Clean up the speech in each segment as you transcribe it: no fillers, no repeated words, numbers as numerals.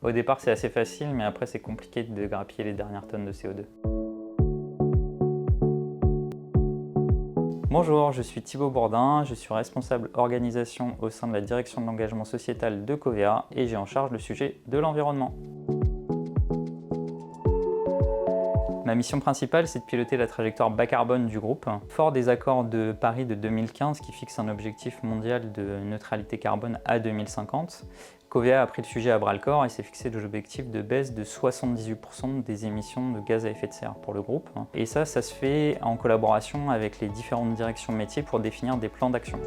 Au départ, c'est assez facile, mais après, c'est compliqué de grappiller les dernières tonnes de CO2. Bonjour, je suis Thibaut Bourdin, je suis responsable organisation au sein de la direction de l'engagement sociétal de Covea et j'ai en charge le sujet de l'environnement. Ma mission principale, c'est de piloter la trajectoire bas carbone du groupe. Fort des accords de Paris de 2015 qui fixent un objectif mondial de neutralité carbone à 2050, Covea a pris le sujet à bras-le-corps et s'est fixé l'objectif de baisse de 78% des émissions de gaz à effet de serre pour le groupe. Et ça se fait en collaboration avec les différentes directions métiers pour définir des plans d'action.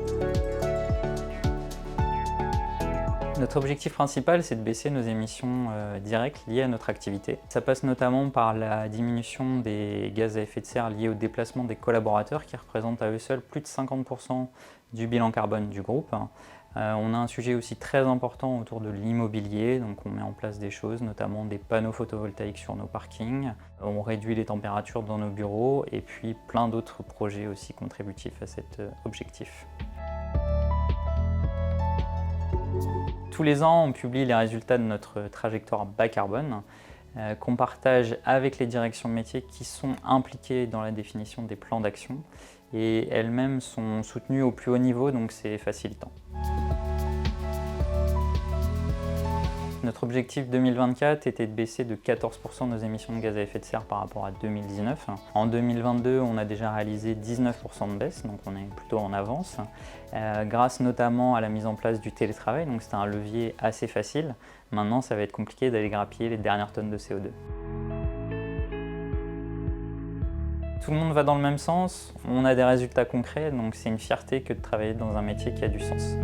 Notre objectif principal, c'est de baisser nos émissions directes liées à notre activité. Ça passe notamment par la diminution des gaz à effet de serre liés au déplacement des collaborateurs qui représentent à eux seuls plus de 50% du bilan carbone du groupe. On a un sujet aussi très important autour de l'immobilier, donc on met en place des choses, notamment des panneaux photovoltaïques sur nos parkings, on réduit les températures dans nos bureaux et puis plein d'autres projets aussi contributifs à cet objectif. Tous les ans, on publie les résultats de notre trajectoire bas carbone qu'on partage avec les directions métiers qui sont impliquées dans la définition des plans d'action et elles-mêmes sont soutenues au plus haut niveau, donc c'est facilitant. Notre objectif 2024 était de baisser de 14% nos émissions de gaz à effet de serre par rapport à 2019. En 2022, on a déjà réalisé 19% de baisse, donc on est plutôt en avance, grâce notamment à la mise en place du télétravail, donc c'était un levier assez facile. Maintenant, ça va être compliqué d'aller grappiller les dernières tonnes de CO2. Tout le monde va dans le même sens, on a des résultats concrets, donc c'est une fierté que de travailler dans un métier qui a du sens.